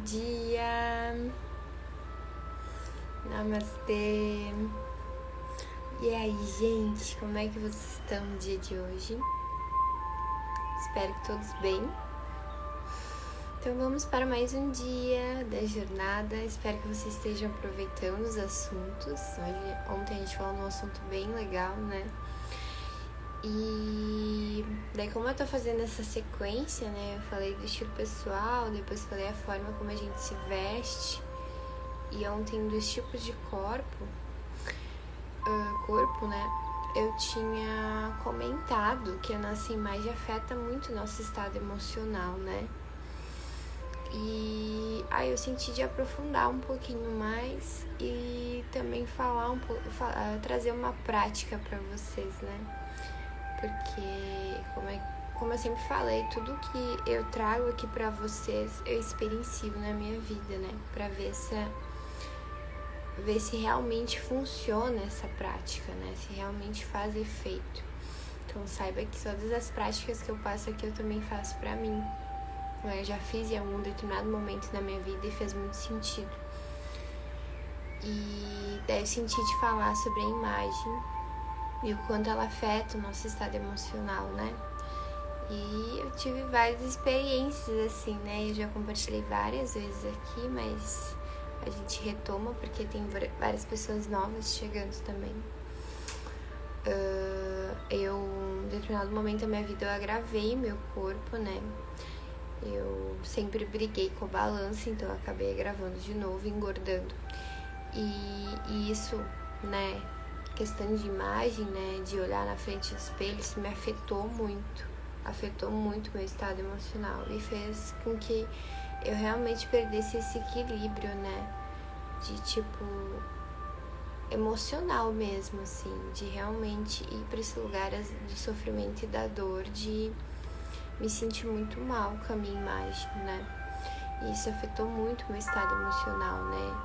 dia! Namastê! E aí, gente, como é que vocês estão no dia de hoje? Espero que todos bem. Então vamos para mais um dia da jornada. Espero que vocês estejam aproveitando os assuntos. Ontem a gente falou num assunto bem legal, né? E daí, como eu tô fazendo essa sequência, né? Eu falei do estilo pessoal, depois falei a forma como a gente se veste. E ontem dos tipos de corpo, né? Eu tinha comentado que a nossa imagem afeta muito o nosso estado emocional, né? E aí eu senti de aprofundar um pouquinho mais e também falar trazer uma prática para vocês, né? Porque, como eu sempre falei, tudo que eu trago aqui pra vocês, eu experiencio na minha vida, né? Pra ver se realmente funciona essa prática, né? Se realmente faz efeito. Então, saiba que todas as práticas que eu passo aqui, eu também faço pra mim. Eu já fiz em algum determinado momento da minha vida e fez muito sentido. E daí eu senti de falar sobre a imagem e o quanto ela afeta o nosso estado emocional, né? E eu tive várias experiências assim, né? Eu já compartilhei várias vezes aqui, mas a gente retoma porque tem várias pessoas novas chegando também. Em determinado momento da minha vida, eu agravei meu corpo, né? Eu sempre briguei com a balança, então eu acabei agravando de novo, engordando. E isso, né? Questão de imagem, né, de olhar na frente do espelho, isso me afetou muito meu estado emocional e fez com que eu realmente perdesse esse equilíbrio, né, de tipo emocional mesmo, assim, de realmente ir para esse lugar do sofrimento e da dor, de me sentir muito mal com a minha imagem, né. E isso afetou muito meu estado emocional, né?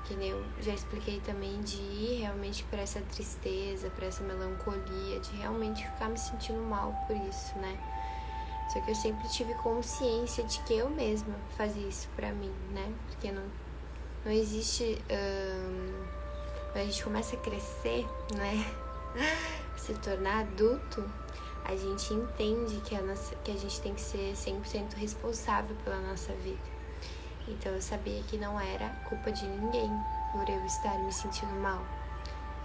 Que nem eu já expliquei também, de ir realmente para essa tristeza, para essa melancolia, de realmente ficar me sentindo mal por isso, né? Só que eu sempre tive consciência de que eu mesma fazia isso pra mim, né? Porque não existe... Quando a gente começa a crescer, né? Se tornar adulto, a gente entende que a gente tem que ser 100% responsável pela nossa vida. Então eu sabia que não era culpa de ninguém por eu estar me sentindo mal.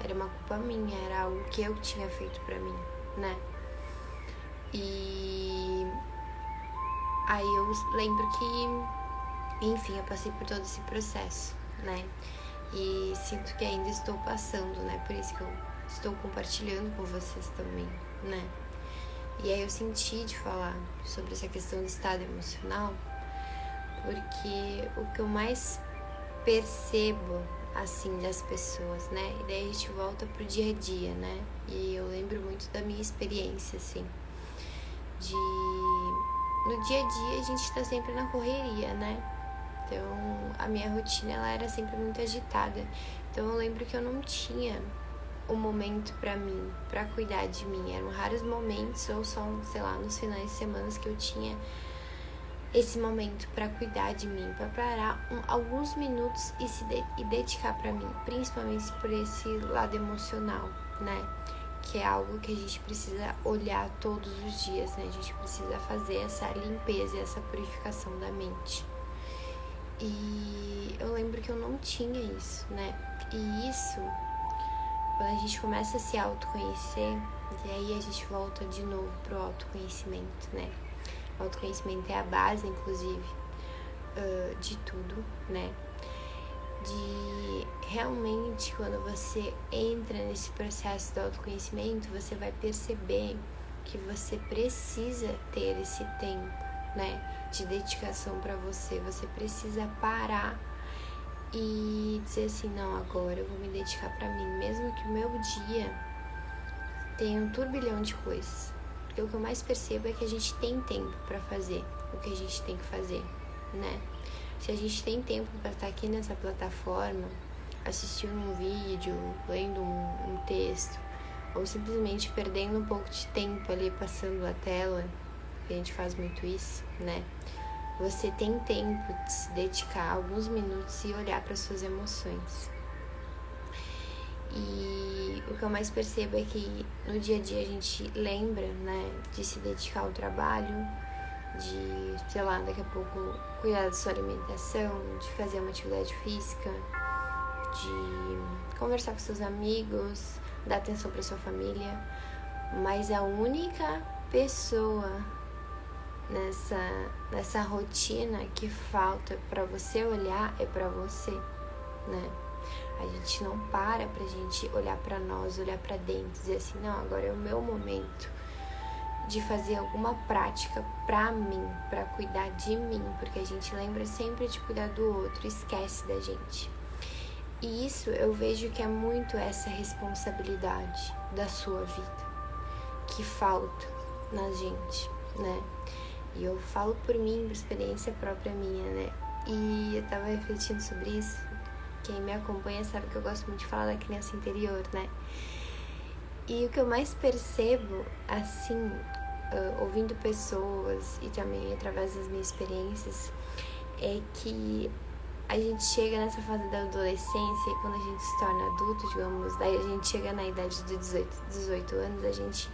Era uma culpa minha, era algo que eu tinha feito pra mim, né? E aí eu lembro que, enfim, eu passei por todo esse processo, né? E sinto que ainda estou passando, né? Por isso que eu estou compartilhando com vocês também, né? E aí eu senti de falar sobre essa questão do estado emocional, porque o que eu mais percebo, assim, das pessoas, né? E daí a gente volta pro dia a dia, né? E eu lembro muito da minha experiência, assim, no dia a dia a gente tá sempre na correria, né? Então a minha rotina, ela era sempre muito agitada. Então eu lembro que eu não tinha um momento pra mim, pra cuidar de mim. Eram raros momentos, ou só, sei lá, nos finais de semana que eu tinha esse momento pra cuidar de mim, pra parar alguns minutos e dedicar pra mim, principalmente por esse lado emocional, né? Que é algo que a gente precisa olhar todos os dias, né? A gente precisa fazer essa limpeza e essa purificação da mente. E eu lembro que eu não tinha isso, né? E isso, quando a gente começa a se autoconhecer, e aí a gente volta de novo pro autoconhecimento, né? O autoconhecimento é a base, inclusive, de tudo, né? De realmente, quando você entra nesse processo do autoconhecimento, você vai perceber que você precisa ter esse tempo, né? De dedicação pra você. Você precisa parar e dizer assim, não, agora eu vou me dedicar pra mim, mesmo que o meu dia tenha um turbilhão de coisas. Porque o que eu mais percebo é que a gente tem tempo pra fazer o que a gente tem que fazer, né? Se a gente tem tempo pra estar aqui nessa plataforma, assistindo um vídeo, lendo um texto, ou simplesmente perdendo um pouco de tempo ali passando a tela, que a gente faz muito isso, né? você tem tempo de se dedicar alguns minutos e olhar para suas emoções. E o que eu mais percebo é que no dia a dia a gente lembra, né, de se dedicar ao trabalho, de, sei lá, daqui a pouco cuidar da sua alimentação, de fazer uma atividade física, de conversar com seus amigos, dar atenção para sua família, mas a única pessoa nessa rotina que falta para você olhar é para você, né? A gente não para pra gente olhar pra nós, olhar pra dentro, dizer assim, não, agora é o meu momento de fazer alguma prática pra mim, pra cuidar de mim, porque a gente lembra sempre de cuidar do outro, esquece da gente. E isso eu vejo que é muito essa responsabilidade da sua vida que falta na gente, né? E eu falo por mim, por experiência própria minha, né? E eu tava refletindo sobre isso. Quem me acompanha sabe que eu gosto muito de falar da criança interior, né? E o que eu mais percebo, assim, ouvindo pessoas e também através das minhas experiências, é que a gente chega nessa fase da adolescência e quando a gente se torna adulto, digamos, daí a gente chega na idade de 18 anos, a gente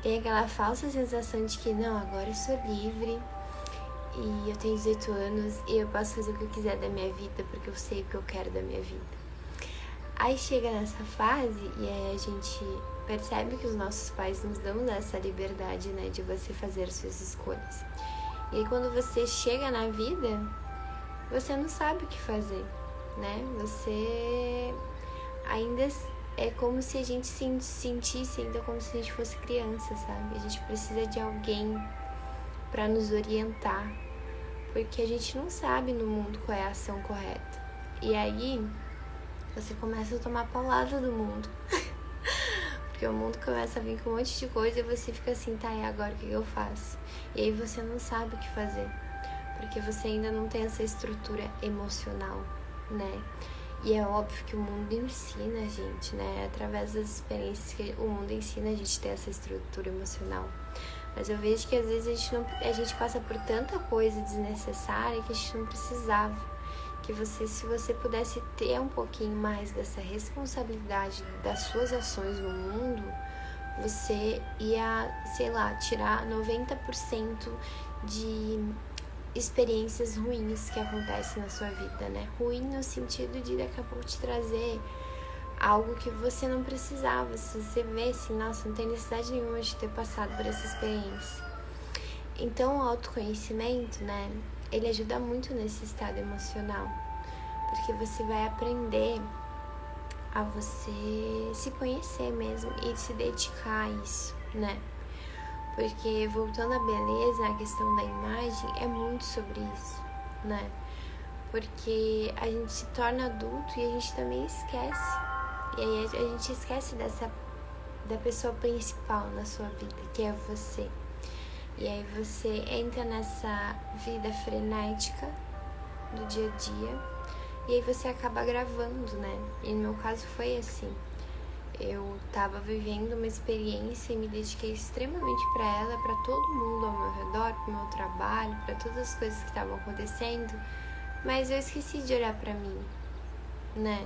tem aquela falsa sensação de que, não, agora eu sou livre e eu tenho 18 anos e eu posso fazer o que eu quiser da minha vida porque eu sei o que eu quero da minha vida. Aí chega nessa fase e aí a gente percebe que os nossos pais nos dão essa liberdade, né, de você fazer as suas escolhas. E aí quando você chega na vida, você não sabe o que fazer, né? Você ainda é como se a gente se sentisse ainda como se a gente fosse criança, sabe? A gente precisa de alguém para nos orientar, porque a gente não sabe no mundo qual é a ação correta. E aí você começa a tomar paulada do mundo. Porque o mundo começa a vir com um monte de coisa e você fica assim, tá, e agora o que eu faço? E aí você não sabe o que fazer, porque você ainda não tem essa estrutura emocional, né? E é óbvio que o mundo ensina a gente, né? Através das experiências que o mundo ensina a gente ter essa estrutura emocional. Mas eu vejo que às vezes a gente passa por tanta coisa desnecessária que a gente não precisava. Que se você pudesse ter um pouquinho mais dessa responsabilidade das suas ações no mundo, você ia, sei lá, tirar 90% de experiências ruins que acontecem na sua vida, né? Ruim no sentido de daqui a pouco te trazer algo que você não precisava. Se você vê assim, nossa, não tem necessidade nenhuma de ter passado por essa experiência. Então o autoconhecimento, né, ele ajuda muito nesse estado emocional, porque você vai aprender a você se conhecer mesmo e se dedicar a isso, né? Porque voltando à beleza, a questão da imagem é muito sobre isso, né? Porque a gente se torna adulto e a gente também esquece. E aí a gente esquece da pessoa principal na sua vida, que é você. E aí você entra nessa vida frenética do dia a dia e aí você acaba gravando, né? E no meu caso foi assim. Eu tava vivendo uma experiência e me dediquei extremamente para ela, para todo mundo ao meu redor, pro meu trabalho, para todas as coisas que estavam acontecendo, mas eu esqueci de olhar para mim, né?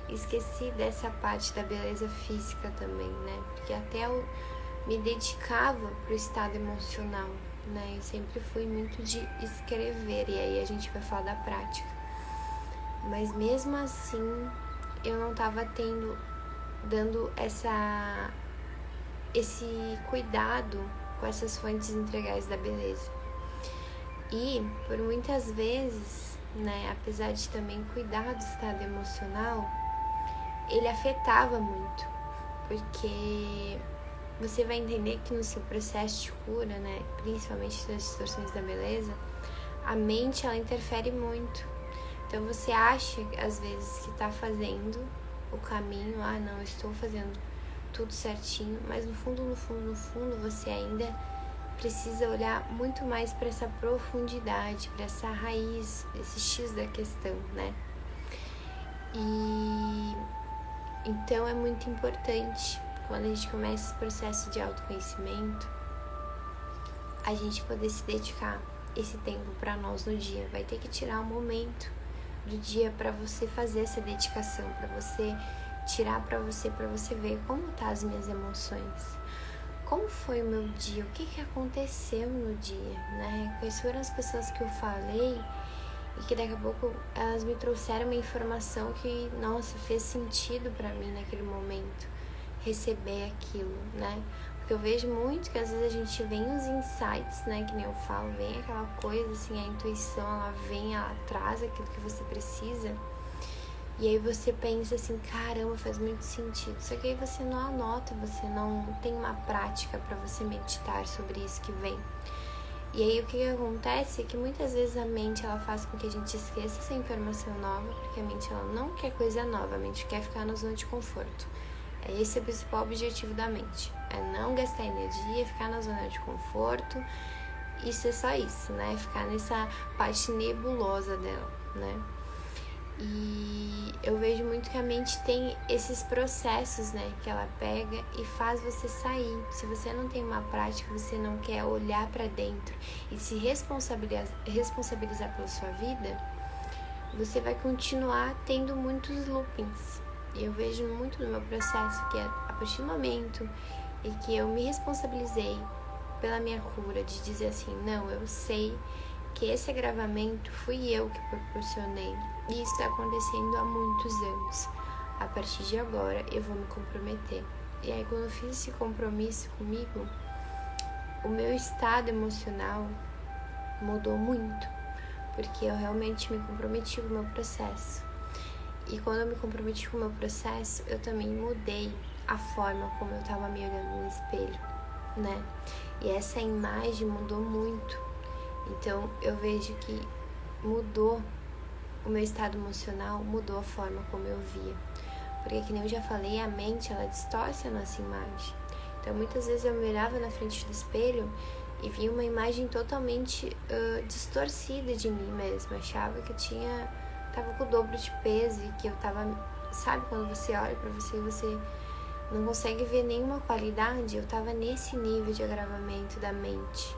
Esqueci dessa parte da beleza física também, né? Porque até eu me dedicava pro estado emocional, né? Eu sempre fui muito de escrever, e aí a gente vai falar da prática. Mas mesmo assim, eu não tava dando esse cuidado com essas fontes integrais da beleza. E por muitas vezes, né, apesar de também cuidar do estado emocional, ele afetava muito, porque você vai entender que no seu processo de cura, né, principalmente das distorções da beleza, a mente ela interfere muito. Então você acha às vezes que tá fazendo o caminho, não, eu estou fazendo tudo certinho, mas no fundo você ainda precisa olhar muito mais para essa profundidade, para essa raiz, esse X da questão, né? E então é muito importante, quando a gente começa esse processo de autoconhecimento, a gente poder se dedicar esse tempo para nós no dia. Vai ter que tirar um momento do dia para você fazer essa dedicação, para você tirar para você ver como tá as minhas emoções. Como foi o meu dia? O que aconteceu no dia, né? Quais foram as pessoas que eu falei e que daqui a pouco elas me trouxeram uma informação que, nossa, fez sentido para mim naquele momento, receber aquilo, né? Porque eu vejo muito que às vezes a gente vem os insights, né? Que nem eu falo, vem aquela coisa assim, a intuição, ela vem, ela traz aquilo que você precisa. E aí você pensa assim, caramba, faz muito sentido. Só que aí você não anota, você não tem uma prática para você meditar sobre isso que vem. E aí o que acontece é que muitas vezes a mente ela faz com que a gente esqueça essa informação nova, porque a mente ela não quer coisa nova, a mente quer ficar na zona de conforto. Esse é o principal objetivo da mente, é não gastar energia, ficar na zona de conforto. Isso é só isso, né? Ficar nessa parte nebulosa dela, né? E eu vejo muito que a mente tem esses processos, né, que ela pega e faz você sair. Se você não tem uma prática, você não quer olhar para dentro e se responsabilizar pela sua vida, você vai continuar tendo muitos loopings. E eu vejo muito no meu processo que a partir do momento em que eu me responsabilizei pela minha cura, de dizer assim, não, eu sei que esse agravamento fui eu que proporcionei. E isso está acontecendo há muitos anos. A partir de agora, eu vou me comprometer. E aí, quando eu fiz esse compromisso comigo, o meu estado emocional mudou muito. Porque eu realmente me comprometi com o meu processo. E quando eu me comprometi com o meu processo, eu também mudei a forma como eu estava me olhando no espelho, né? E essa imagem mudou muito. Então, eu vejo que mudou o meu estado emocional, mudou a forma como eu via. Porque, que nem eu já falei, a mente, ela distorce a nossa imagem. Então, muitas vezes eu me olhava na frente do espelho e via uma imagem totalmente distorcida de mim mesma. Achava que tava com o dobro de peso e que eu tava... Sabe, quando você olha pra você e você não consegue ver nenhuma qualidade? Eu tava nesse nível de agravamento da mente.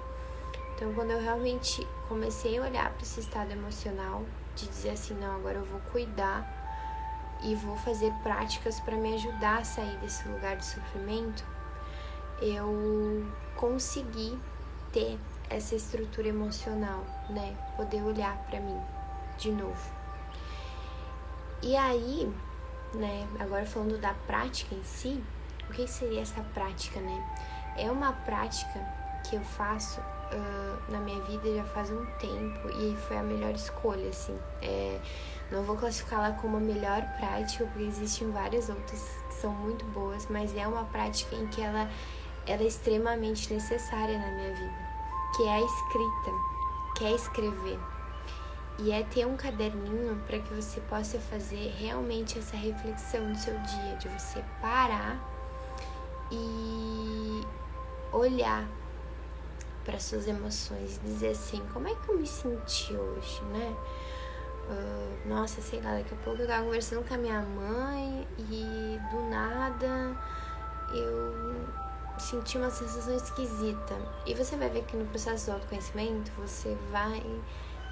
Então, quando eu realmente comecei a olhar para esse estado emocional, de dizer assim, não, agora eu vou cuidar e vou fazer práticas para me ajudar a sair desse lugar de sofrimento, eu consegui ter essa estrutura emocional, né? Poder olhar para mim de novo. E aí, né, agora falando da prática em si, o que seria essa prática, né? É uma prática que eu faço na minha vida já faz um tempo e foi a melhor escolha, assim. Não vou classificá-la como a melhor prática, porque existem várias outras que são muito boas, mas é uma prática em que ela é extremamente necessária na minha vida, que é a escrita, que é escrever. E é ter um caderninho para que você possa fazer realmente essa reflexão do seu dia, de você parar e olhar para suas emoções e dizer assim, como é que eu me senti hoje, né? Nossa, sei lá, daqui a pouco eu tava conversando com a minha mãe e do nada eu senti uma sensação esquisita. E você vai ver que no processo do autoconhecimento você vai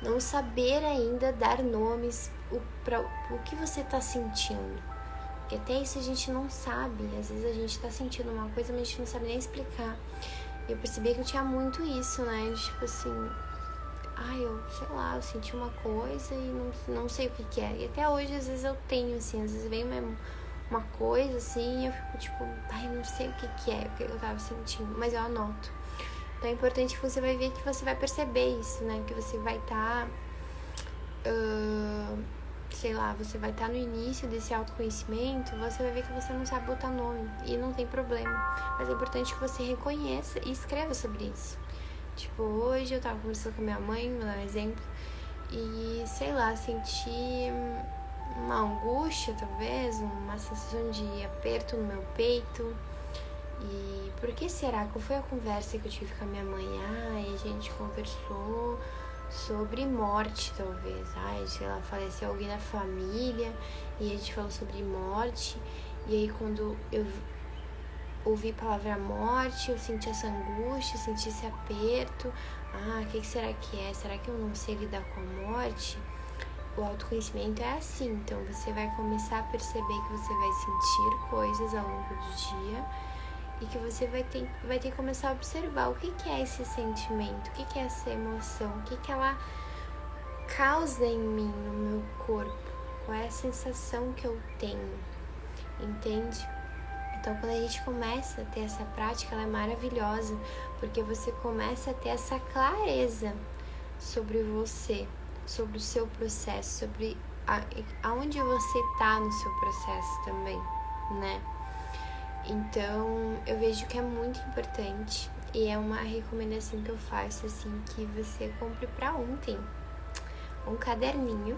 não saber ainda dar nomes para o que você tá sentindo. Porque até isso a gente não sabe. Às vezes a gente tá sentindo uma coisa, mas a gente não sabe nem explicar. E eu percebi que eu tinha muito isso, né? De, tipo assim, eu sei lá, eu senti uma coisa e não sei o que é. E até hoje, às vezes eu tenho, assim, às vezes vem uma coisa, assim, e eu fico tipo, não sei o que é, o que eu tava sentindo, mas eu anoto. Então é importante que você vai ver que você vai perceber isso, né? Que você vai estar, sei lá, você vai estar no início desse autoconhecimento, você vai ver que você não sabe botar nome, e não tem problema. Mas é importante que você reconheça e escreva sobre isso. Tipo, hoje eu tava conversando com minha mãe, vou dar um exemplo, e, sei lá, senti uma angústia, talvez, uma sensação de aperto no meu peito. E por que será? Qual foi a conversa que eu tive com a minha mãe? E a gente conversou sobre morte, talvez. Sei lá, faleceu alguém na família e a gente falou sobre morte. E aí, quando eu ouvi a palavra morte, eu senti essa angústia, senti esse aperto. o que será que é? Será que eu não sei lidar com a morte? O autoconhecimento é assim, então você vai começar a perceber que você vai sentir coisas ao longo do dia e que você vai ter que começar a observar o que é esse sentimento, o que é essa emoção, o que ela causa em mim, no meu corpo, qual é a sensação que eu tenho, entende? Então, quando a gente começa a ter essa prática, ela é maravilhosa, porque você começa a ter essa clareza sobre você, sobre o seu processo, sobre aonde você está no seu processo também, né? Então, eu vejo que é muito importante e é uma recomendação que eu faço, assim, que você compre para ontem um caderninho.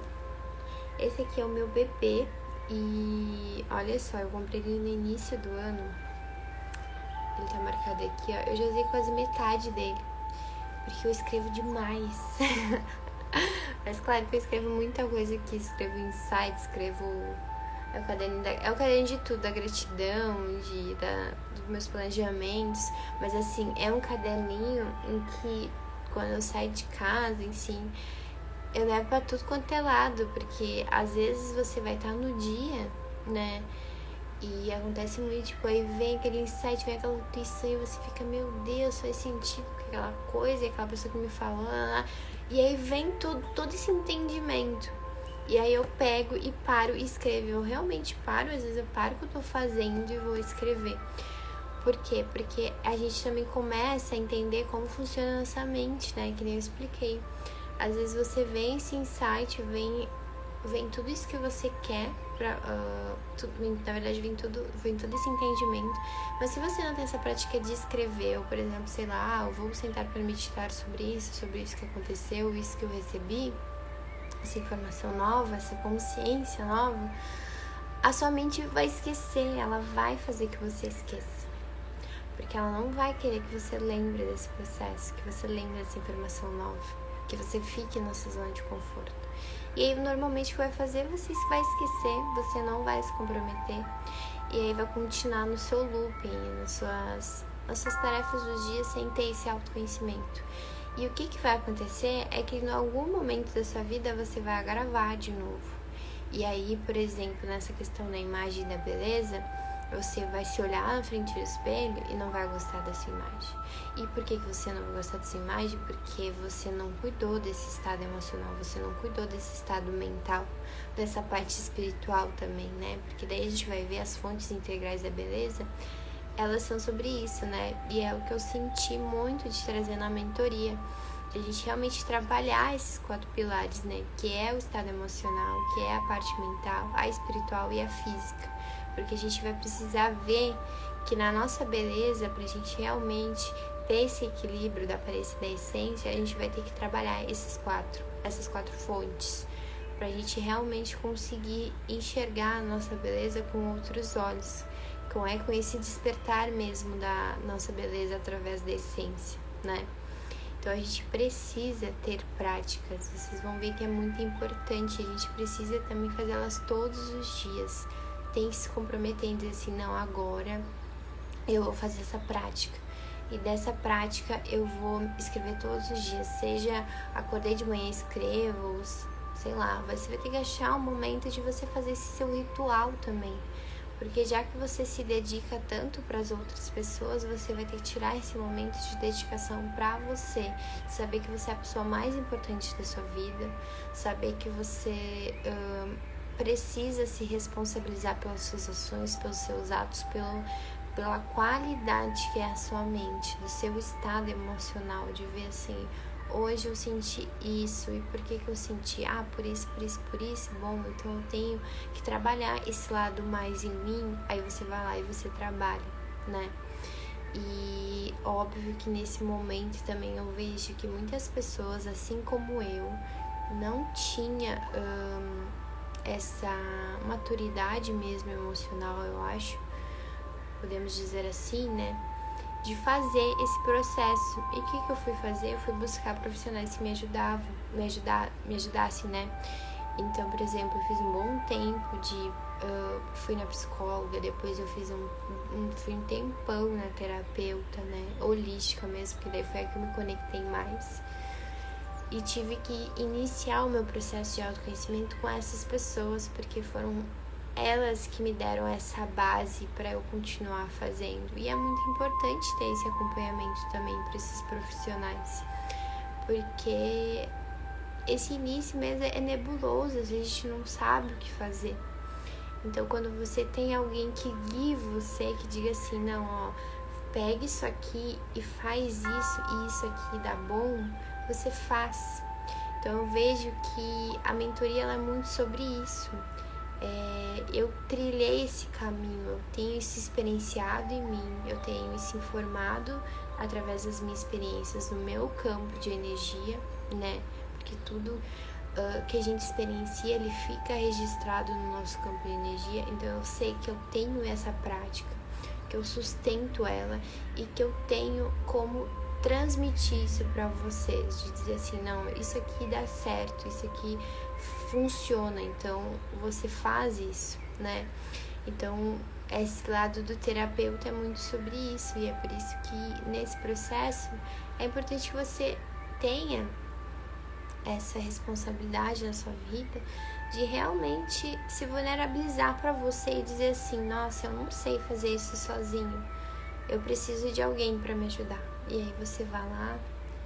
Esse aqui é o meu bebê e olha só, eu comprei ele no início do ano. Ele tá marcado aqui, ó. Eu já usei quase metade dele, porque eu escrevo demais. Mas claro que eu escrevo muita coisa aqui, escrevo insights, escrevo... É o caderno de tudo, da gratidão, dos meus planejamentos. Mas assim, é um caderninho em que quando eu saio de casa, enfim, eu levo pra tudo quanto é lado, porque às vezes você vai estar no dia, né? E acontece muito, tipo, aí vem aquele insight, vem aquela intuição e você fica, meu Deus, faz sentido com aquela coisa, e aquela pessoa que me falou, e aí vem todo esse entendimento. E aí eu pego e paro e escrevo. Eu realmente paro, às vezes eu paro o que eu tô fazendo e vou escrever. Por quê? Porque a gente também começa a entender como funciona a nossa mente, né? Que nem eu expliquei. Às vezes você vem esse insight, vem tudo isso que você quer, na verdade vem todo esse entendimento, mas se você não tem essa prática de escrever, ou por exemplo, sei lá, eu vou sentar para meditar sobre isso que aconteceu, isso que eu recebi, essa informação nova, essa consciência nova, a sua mente vai esquecer, ela vai fazer que você esqueça. Porque ela não vai querer que você lembre desse processo, que você lembre dessa informação nova, que você fique na sua zona de conforto. E aí, normalmente, o que vai fazer? Você vai esquecer, você não vai se comprometer. E aí vai continuar no seu looping, nas suas tarefas do dia, sem ter esse autoconhecimento. E o que vai acontecer é que em algum momento da sua vida você vai agravar de novo. E aí, por exemplo, nessa questão da imagem e da beleza, você vai se olhar na frente do espelho e não vai gostar da sua imagem. E por que você não vai gostar da sua imagem? Porque você não cuidou desse estado emocional, você não cuidou desse estado mental, dessa parte espiritual também, né? Porque daí a gente vai ver as fontes integrais da beleza, elas são sobre isso, né? E é o que eu senti muito de trazer na mentoria, de a gente realmente trabalhar esses 4 pilares, né? Que é o estado emocional, que é a parte mental, a espiritual e a física. Porque a gente vai precisar ver que na nossa beleza, pra gente realmente ter esse equilíbrio da aparência e da essência, a gente vai ter que trabalhar essas quatro fontes, pra gente realmente conseguir enxergar a nossa beleza com outros olhos, com esse despertar mesmo da nossa beleza através da essência, né? Então a gente precisa ter práticas, vocês vão ver que é muito importante, a gente precisa também fazê-las todos os dias. Tem que se comprometer em dizer assim, não, agora eu vou fazer essa prática. E dessa prática eu vou escrever todos os dias. Seja acordei de manhã e escrevo, sei lá, você vai ter que achar um momento de você fazer esse seu ritual também. Porque já que você se dedica tanto para as outras pessoas, você vai ter que tirar esse momento de dedicação para você. Saber que você é a pessoa mais importante da sua vida. Saber que você... precisa se responsabilizar pelas suas ações, pelos seus atos, pela qualidade que é a sua mente, do seu estado emocional, de ver assim, hoje eu senti isso, e por que eu senti? Por isso, bom, então eu tenho que trabalhar esse lado mais em mim, aí você vai lá e você trabalha, né? E óbvio que nesse momento também eu vejo que muitas pessoas, assim como eu, não tinha... essa maturidade mesmo emocional, eu acho, podemos dizer assim, né, de fazer esse processo. E o que eu fui fazer? Eu fui buscar profissionais que me ajudassem, né, Então, por exemplo, eu fiz um bom tempo de... fui na psicóloga, depois eu fiz fui um tempão na terapeuta, né? Holística mesmo, porque daí foi a que eu me conectei mais. E tive que iniciar o meu processo de autoconhecimento com essas pessoas, porque foram elas que me deram essa base para eu continuar fazendo. E é muito importante ter esse acompanhamento também para esses profissionais, porque esse início mesmo é nebuloso, a gente não sabe o que fazer. Então, quando você tem alguém que guie você, que diga assim, não, ó, pegue isso aqui e faz isso, e isso aqui dá bom, você faz. Então, eu vejo que a mentoria ela é muito sobre isso. Eu trilhei esse caminho, eu tenho isso experienciado em mim, eu tenho isso informado através das minhas experiências no meu campo de energia, né? Porque tudo que a gente experiencia, ele fica registrado no nosso campo de energia. Então eu sei que eu tenho essa prática, que eu sustento ela e que eu tenho como transmitir isso para vocês, de dizer assim, não, isso aqui dá certo, isso aqui funciona, então você faz isso, né? Então esse lado do terapeuta é muito sobre isso, e é por isso que nesse processo é importante que você tenha essa responsabilidade na sua vida de realmente se vulnerabilizar para você e dizer assim, nossa, eu não sei fazer isso sozinho, eu preciso de alguém para me ajudar. E aí você vai lá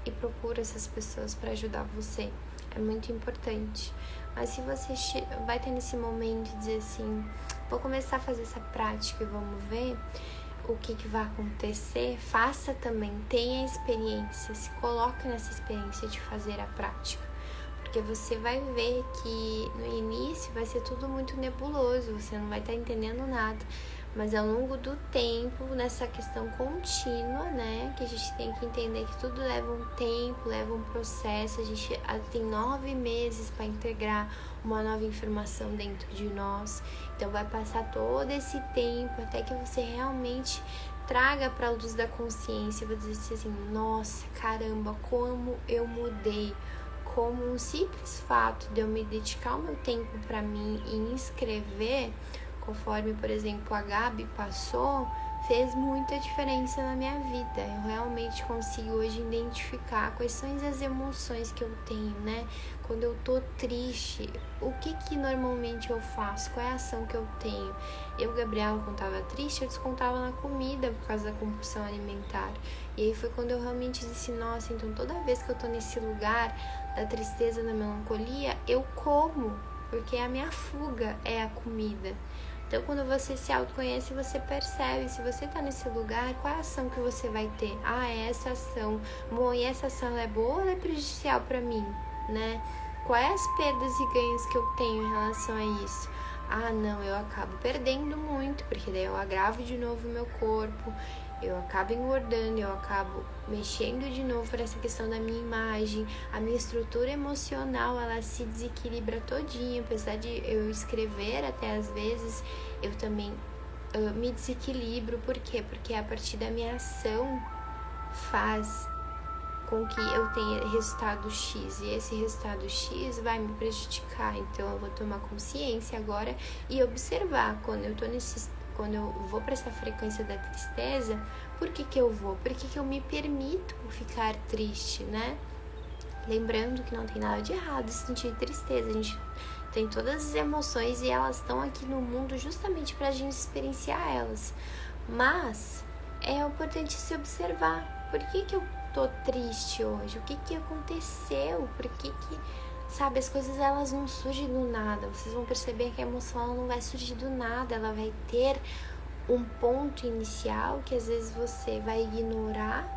e procura essas pessoas para ajudar você. É muito importante. Mas se você vai ter nesse momento de dizer assim, vou começar a fazer essa prática e vamos ver o que vai acontecer, faça também, tenha experiência, se coloque nessa experiência de fazer a prática. Porque você vai ver que no início vai ser tudo muito nebuloso, você não vai estar entendendo nada. Mas ao longo do tempo, nessa questão contínua, né, que a gente tem que entender que tudo leva um tempo, leva um processo, a gente tem 9 meses para integrar uma nova informação dentro de nós. Então vai passar todo esse tempo até que você realmente traga para a luz da consciência, vai dizer assim, nossa, caramba, como eu mudei. Como um simples fato de eu me dedicar o meu tempo para mim e me inscrever, conforme, por exemplo, a Gabi passou, fez muita diferença na minha vida. Eu realmente consigo hoje identificar quais são as emoções que eu tenho, né? Quando eu tô triste, o que normalmente eu faço? Qual é a ação que eu tenho? Eu, Gabriela, quando tava triste, eu descontava na comida por causa da compulsão alimentar. E aí foi quando eu realmente disse, nossa, então toda vez que eu tô nesse lugar da tristeza, da melancolia, eu como, porque a minha fuga é a comida. Então, quando você se autoconhece, você percebe, se você tá nesse lugar, qual é a ação que você vai ter? Ah, é essa ação. Bom, e essa ação ela é boa ou é prejudicial para mim, né? Quais as perdas e ganhos que eu tenho em relação a isso? Ah, não, eu acabo perdendo muito, porque daí eu agravo de novo o meu corpo, eu acabo engordando, eu acabo mexendo de novo para essa questão da minha imagem, a minha estrutura emocional, ela se desequilibra todinha, apesar de eu escrever até às vezes, eu também me desequilibro, por quê? Porque a partir da minha ação faz com que eu tenha resultado X, e esse resultado X vai me prejudicar, então eu vou tomar consciência agora e observar quando eu vou para essa frequência da tristeza, por que eu vou? Por que eu me permito ficar triste, né? Lembrando que não tem nada de errado sentir tristeza, a gente tem todas as emoções e elas estão aqui no mundo justamente para a gente experienciar elas, mas é importante se observar, por que eu tô triste hoje? O que aconteceu? Por que sabe, as coisas elas não surgem do nada. Vocês vão perceber que a emoção ela não vai surgir do nada, ela vai ter um ponto inicial que às vezes você vai ignorar,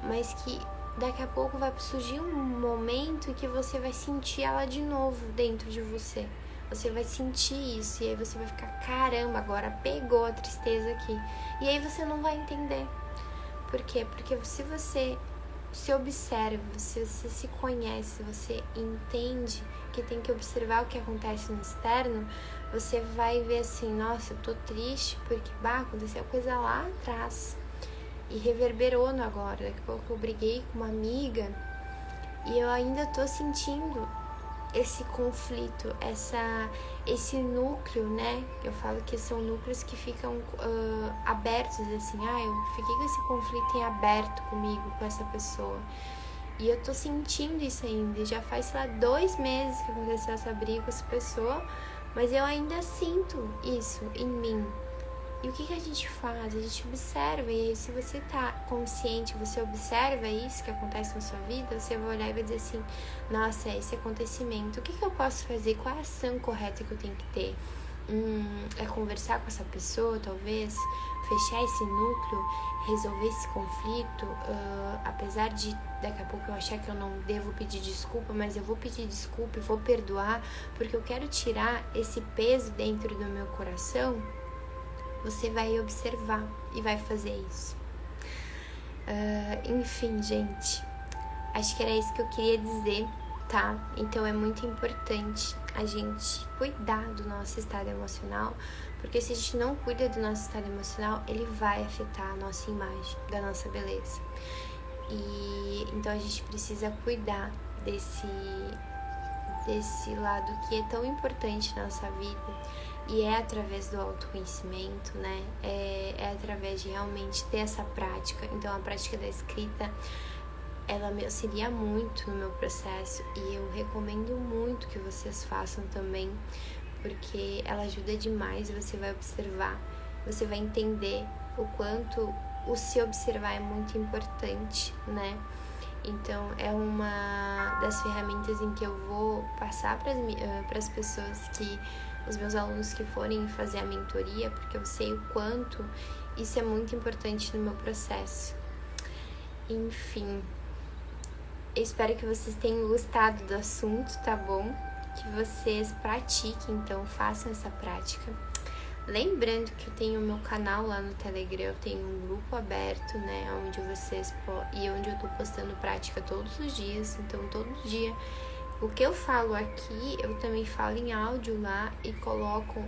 mas que daqui a pouco vai surgir um momento em que você vai sentir ela de novo dentro de você. Você vai sentir isso e aí você vai ficar, caramba, agora pegou a tristeza aqui. E aí você não vai entender. Por quê? Porque se você se observa, se você se conhece, você entende que tem que observar o que acontece no externo, você vai ver assim, nossa, eu tô triste porque aconteceu coisa lá atrás e reverberou no agora. Daqui a pouco eu briguei com uma amiga e eu ainda tô sentindo esse conflito, esse núcleo, né? Eu falo que são núcleos que ficam abertos, assim. Eu fiquei com esse conflito em aberto comigo, com essa pessoa. E eu tô sentindo isso ainda. Já faz, 2 meses que aconteceu essa briga com essa pessoa, mas eu ainda sinto isso em mim. E o que a gente faz? A gente observa, e aí se você tá consciente, você observa isso que acontece na sua vida, você vai olhar e vai dizer assim, nossa, esse acontecimento, o que eu posso fazer? Qual é a ação correta que eu tenho que ter? É conversar com essa pessoa, talvez, fechar esse núcleo, resolver esse conflito, apesar de daqui a pouco eu achar que eu não devo pedir desculpa, mas eu vou pedir desculpa e vou perdoar, porque eu quero tirar esse peso dentro do meu coração. Você vai observar e vai fazer isso. Enfim, gente, acho que era isso que eu queria dizer, tá? Então é muito importante a gente cuidar do nosso estado emocional, porque se a gente não cuida do nosso estado emocional, ele vai afetar a nossa imagem, da nossa beleza. E então a gente precisa cuidar desse lado que é tão importante na nossa vida. E é através do autoconhecimento, né? É através de realmente ter essa prática. Então, a prática da escrita, ela me auxilia muito no meu processo. E eu recomendo muito que vocês façam também, porque ela ajuda demais. Você vai observar, você vai entender o quanto o se observar é muito importante, né? Então, é uma das ferramentas em que eu vou passar para as pessoas os meus alunos que forem fazer a mentoria, porque eu sei o quanto isso é muito importante no meu processo. Enfim, eu espero que vocês tenham gostado do assunto, tá bom? Que vocês pratiquem, então façam essa prática. Lembrando que eu tenho o meu canal lá no Telegram, eu tenho um grupo aberto, né, onde onde eu tô postando prática todos os dias, então todo dia o que eu falo aqui, eu também falo em áudio lá e coloco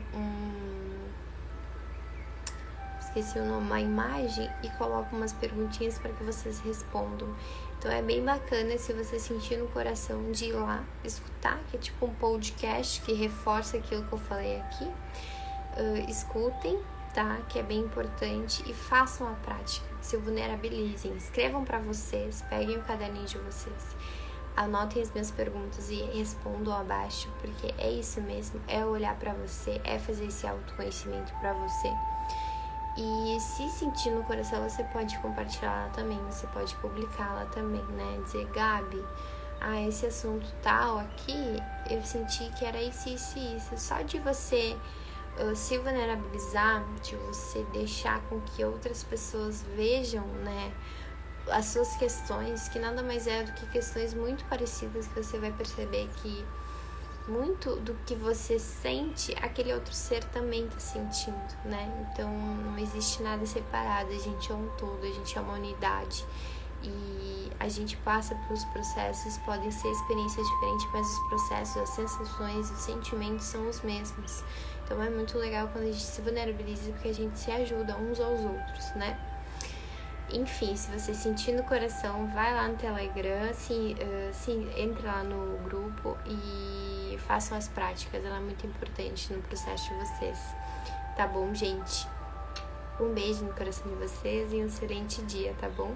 esqueci o nome, uma imagem, e coloco umas perguntinhas para que vocês respondam. Então é bem bacana, se você sentir no coração, de ir lá escutar, que é tipo um podcast que reforça aquilo que eu falei aqui. Escutem, tá? Que é bem importante, e façam a prática, se vulnerabilizem, escrevam para vocês, peguem o caderninho de vocês, anotem as minhas perguntas e respondam abaixo, porque é isso mesmo, é olhar para você, é fazer esse autoconhecimento para você. E se sentir no coração, você pode compartilhar lá também, você pode publicar lá também, né? Dizer, Gabi, esse assunto tal aqui, eu senti que era isso. Só de você se vulnerabilizar, de você deixar com que outras pessoas vejam, né, as suas questões, que nada mais é do que questões muito parecidas, que você vai perceber que muito do que você sente, aquele outro ser também tá sentindo, né? Então não existe nada separado, a gente é um todo, a gente é uma unidade. E a gente passa pelos processos, podem ser experiências diferentes, mas os processos, as sensações, os sentimentos são os mesmos. Então é muito legal quando a gente se vulnerabiliza, porque a gente se ajuda uns aos outros, né? Enfim, se você sentir no coração, vai lá no Telegram, entre lá no grupo e façam as práticas, ela é muito importante no processo de vocês. Tá bom, gente? Um beijo no coração de vocês e um excelente dia, tá bom?